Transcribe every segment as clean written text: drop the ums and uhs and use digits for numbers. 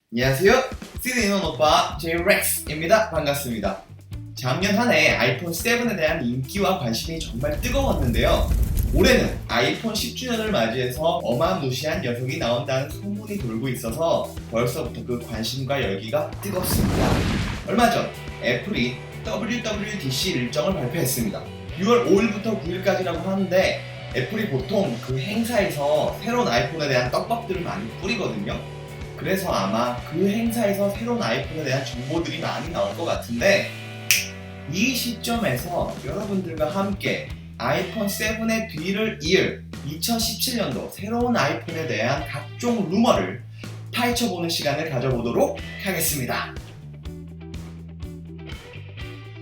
안녕하세요. 시드니는 오빠 제이렉스입니다. 반갑습니다. 작년 한 해 아이폰 7에 대한 인기와 관심이 정말 뜨거웠는데요. 올해는 아이폰 10주년을 맞이해서 어마무시한 녀석이 나온다는 소문이 돌고 있어서 벌써부터 그 관심과 열기가 뜨겁습니다. 얼마 전 애플이 WWDC 일정을 발표했습니다. 6월 5일부터 9일까지라고 하는데 애플이 보통 그 행사에서 새로운 아이폰에 대한 떡밥들을 많이 뿌리거든요. 그래서 아마 그 행사에서 새로운 아이폰에 대한 정보들이 많이 나올 것 같은데, 이 시점에서 여러분들과 함께 아이폰 7의 뒤를 이을 2017년도 새로운 아이폰에 대한 각종 루머를 파헤쳐보는 시간을 가져보도록 하겠습니다.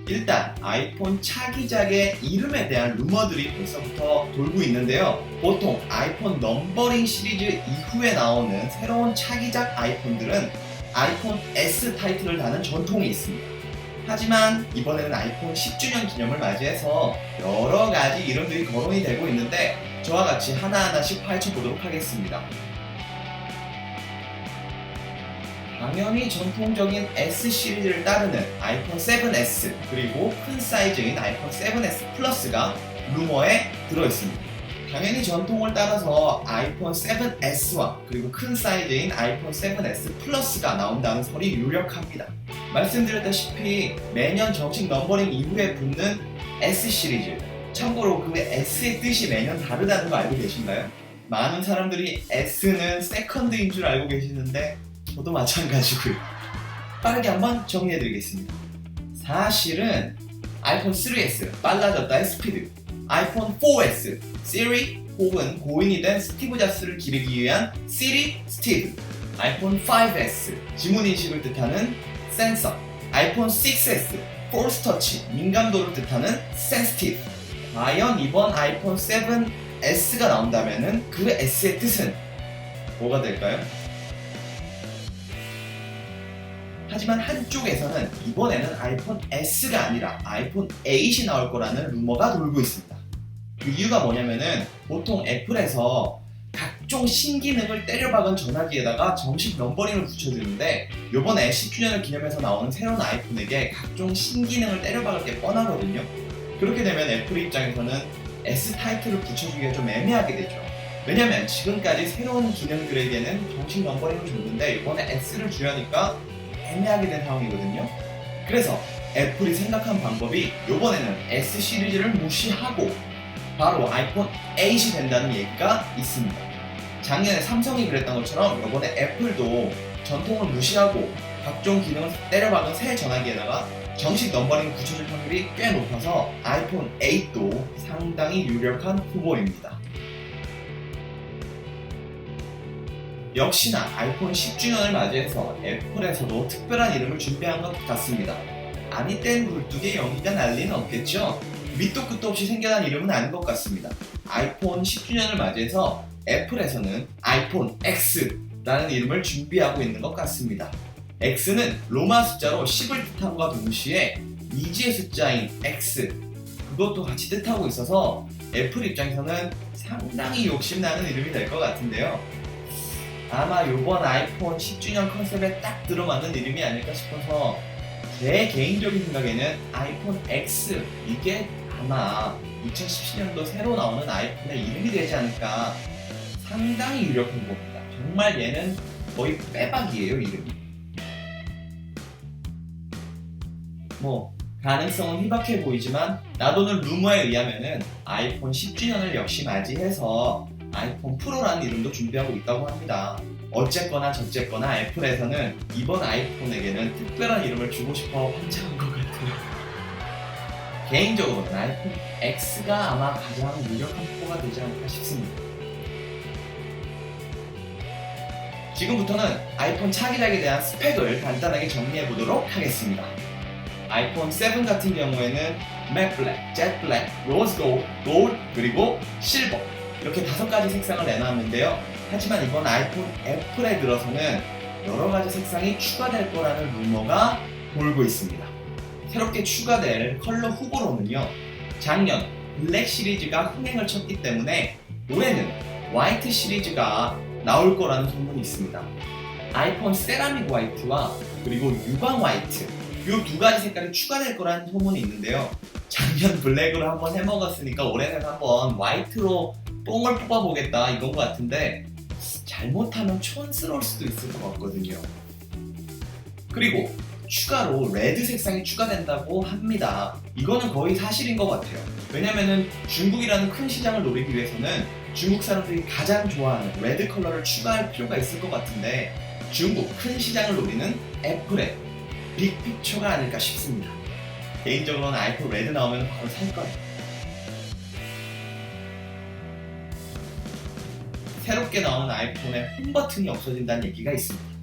일단 아이폰 차기작의 이름에 대한 루머들이 벌써부터 돌고 있는데요. 보통 아이폰 넘버링 시리즈 이후에 나오는 새로운 차기작 아이폰들은 아이폰 S 타이틀을 다는 전통이 있습니다. 하지만 이번에는 아이폰 10주년 기념을 맞이해서 여러 가지 이름들이 거론이 되고 있는데, 저와 같이 하나하나씩 파헤쳐보도록 하겠습니다. 당연히 전통적인 S 시리즈를 따르는 아이폰 7S 그리고 큰 사이즈인 아이폰 7S 플러스가 루머에 들어있습니다. 당연히 전통을 따라서 아이폰 7S와 그리고 큰 사이즈인 아이폰 7S 플러스가 나온다는 설이 유력합니다. 말씀드렸다시피 매년 정식 넘버링 이후에 붙는 S 시리즈, 참고로 그 S의 뜻이 매년 다르다는 거 알고 계신가요? 많은 사람들이 S는 세컨드인 줄 알고 계시는데 저도 마찬가지고요. 빠르게 한번 정리해드리겠습니다. 사실은 아이폰 3S 빨라졌다의 스피드, 아이폰 4S 시리 혹은 고인이 된 스티브 잡스를 기리기 위한 시리 스티브, 아이폰 5S 지문인식을 뜻하는 센서, 아이폰 6S 포스 터치 민감도를 뜻하는 센시티브. 과연 이번 아이폰 7S가 나온다면 그 S의 뜻은 뭐가 될까요? 하지만 한쪽에서는 이번에는 아이폰 S가 아니라 아이폰 8이 나올 거라는 루머가 돌고 있습니다. 그 이유가 뭐냐면은 보통 애플에서 각종 신기능을 때려박은 전화기에다가 정식 넘버링을 붙여주는데, 요번에 10주년을 기념해서 나오는 새로운 아이폰에게 각종 신기능을 때려박을 게 뻔하거든요. 그렇게 되면 애플 입장에서는 S 타이틀을 붙여주기가 좀 애매하게 되죠. 왜냐면 지금까지 새로운 기능들에게는 정식 넘버링을 줬는데 이번에 S를 주려니까 애매하게 된 상황이거든요. 그래서 애플이 생각한 방법이 이번에는 S 시리즈를 무시하고 바로 아이폰 8이 된다는 얘기가 있습니다. 작년에 삼성이 그랬던 것처럼 이번에 애플도 전통을 무시하고 각종 기능을 때려박은 새 전화기에다가 정식 넘버링을 붙여줄 확률이 꽤 높아서 아이폰 8도 상당히 유력한 후보입니다. 역시나 아이폰 10주년을 맞이해서 애플에서도 특별한 이름을 준비한 것 같습니다. 아니 땐 굴뚝에 연기가 날 리는 없겠죠? 밑도 끝도 없이 생겨난 이름은 아닌 것 같습니다. 아이폰 10주년을 맞이해서 애플에서는 아이폰 X라는 이름을 준비하고 있는 것 같습니다. X는 로마 숫자로 10을 뜻함과 동시에 미지의 숫자인 X, 그것도 같이 뜻하고 있어서 애플 입장에서는 상당히 욕심나는 이름이 될 것 같은데요. 아마 이번 아이폰 10주년 컨셉에 딱 들어맞는 이름이 아닐까 싶어서 제 개인적인 생각에는 아이폰 X, 이게 아마 2017년도 새로 나오는 아이폰의 이름이 되지 않을까, 상당히 유력한 겁니다. 정말 얘는 거의 빼박이에요, 이름이. 가능성은 희박해 보이지만 나도는 루머에 의하면은 아이폰 10주년을 역시 맞이해서 아이폰 프로라는 이름도 준비하고 있다고 합니다. 어쨌거나 저쨌거나 애플에서는 이번 아이폰에게는 특별한 이름을 주고 싶어 환장한 것 같아요. 개인적으로는 아이폰 X가 아마 가장 유력한 후보가 되지 않을까 싶습니다. 지금부터는 아이폰 차기작에 대한 스펙을 간단하게 정리해 보도록 하겠습니다. 아이폰 7 같은 경우에는 맷 블랙, 젯 블랙, 로즈 골드, 골드, 그리고 실버, 이렇게 5가지 색상을 내놨는데요. 하지만 이번 아이폰 애플에 들어서는 여러가지 색상이 추가될 거라는 루머가 돌고 있습니다. 새롭게 추가될 컬러 후보로는요, 작년 블랙 시리즈가 흥행을 쳤기 때문에 올해는 화이트 시리즈가 나올 거라는 소문이 있습니다. 아이폰 세라믹 화이트와 그리고 유광 화이트 이 두 가지 색깔이 추가될 거라는 소문이 있는데요. 작년 블랙으로 한번 해먹었으니까 올해는 한번 화이트로 뽕을 뽑아보겠다 이건 것 같은데 잘못하면 촌스러울 수도 있을 것 같거든요. 그리고 추가로 레드 색상이 추가된다고 합니다. 이거는 거의 사실인 것 같아요. 왜냐면은 중국이라는 큰 시장을 노리기 위해서는 중국 사람들이 가장 좋아하는 레드 컬러를 추가할 필요가 있을 것 같은데 중국 큰 시장을 노리는 애플의 빅픽처가 아닐까 싶습니다. 개인적으로는 아이폰 레드 나오면 바로 살 거예요. 새롭게 나오는 아이폰에 홈 버튼이 없어진다는 얘기가 있습니다.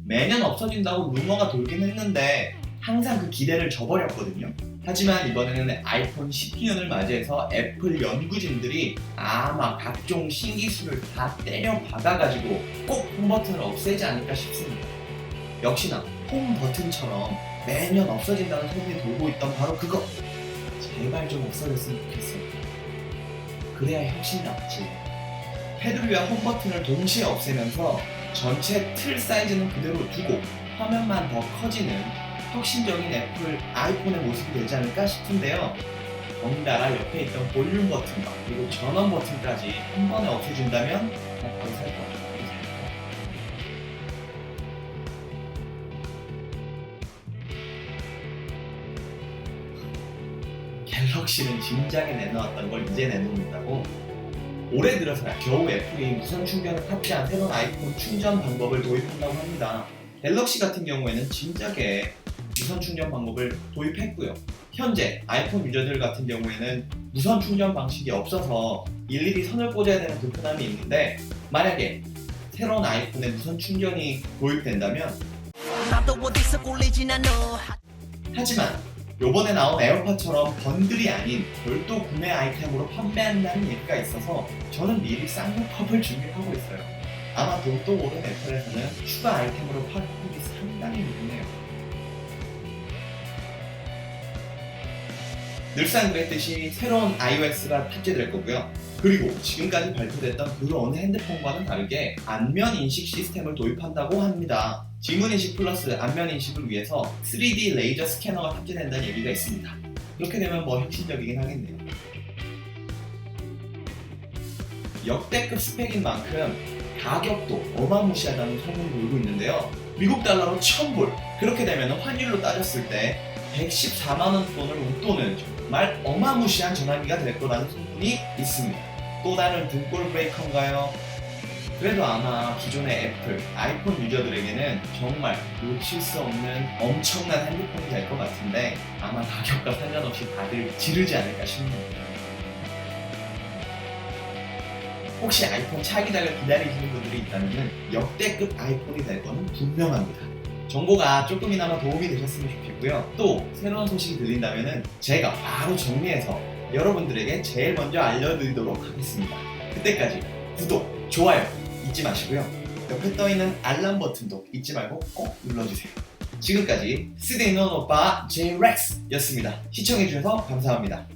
매년 없어진다고 루머가 돌긴 했는데 항상 그 기대를 저버렸거든요. 하지만 이번에는 아이폰 10주년을 맞이해서 애플 연구진들이 아마 각종 신기술을 다 때려 박아가지고 꼭 홈 버튼을 없애지 않을까 싶습니다. 역시나 홈 버튼처럼 매년 없어진다는 소문이 돌고 있던 바로 그거 제발 좀 없어졌으면 좋겠어요. 그래야 훨씬 낫지. 테두리와 홈 버튼을 동시에 없애면서 전체 틀 사이즈는 그대로 두고 화면만 더 커지는 혁신적인 애플 아이폰의 모습이 되지 않을까 싶은데요. 덩달아 옆에 있던 볼륨 버튼과 그리고 전원 버튼까지 한 번에 없애준다면 나 바로 살 거야. 갤럭시는 진작에 내놓았던 걸 이제 내놓는다고? 올해 들어서야 겨우 애플이 무선 충전을 탑재한 새로운 아이폰 충전 방법을 도입한다고 합니다. 갤럭시 같은 경우에는 진작에 무선 충전 방법을 도입했고요. 현재 아이폰 유저들 같은 경우에는 무선 충전 방식이 없어서 일일이 선을 꽂아야 되는 불편함이 있는데 만약에 새로운 아이폰에 무선 충전이 도입된다면 하지만 요번에 나온 에어팟처럼 번들이 아닌 별도 구매 아이템으로 판매한다는 얘기가 있어서 저는 미리 쌍욕컵을 준비하고 있어요. 아마 돈도 오른 애플에서는 추가 아이템으로 팔 확률이 상당히 높네요. 늘상 그랬듯이 새로운 iOS가 탑재될 거고요. 그리고 지금까지 발표됐던 그 어느 핸드폰과는 다르게 안면 인식 시스템을 도입한다고 합니다. 지문 인식 플러스 안면 인식을 위해서 3D 레이저 스캐너가 탑재된다는 얘기가 있습니다. 이렇게 되면 뭐 혁신적이긴 하겠네요. 역대급 스펙인 만큼 가격도 어마무시하다는 소문이 돌고 있는데요. 미국 달러로 1000불, 그렇게 되면 환율로 따졌을 때 114만원 돈을 웃도는 정말 어마무시한 전화기가 될 거라는 소문이 있습니다. 또 다른 등골 브레이커인가요? 그래도 아마 기존의 애플, 아이폰 유저들에게는 정말 놓칠 수 없는 엄청난 핸드폰이 될 것 같은데 아마 가격과 상관없이 다들 지르지 않을까 싶네요. 혹시 아이폰 차기 달려 기다리시는 분들이 있다면 역대급 아이폰이 될 거는 분명합니다. 정보가 조금이나마 도움이 되셨으면 좋겠고요. 또 새로운 소식이 들린다면 제가 바로 정리해서 여러분들에게 제일 먼저 알려드리도록 하겠습니다. 그때까지 구독, 좋아요 잊지 마시고요. 옆에 떠있는 알람 버튼도 잊지 말고 꼭 눌러주세요. 지금까지 쓰디있는 오빠 제이렉스였습니다. 시청해주셔서 감사합니다.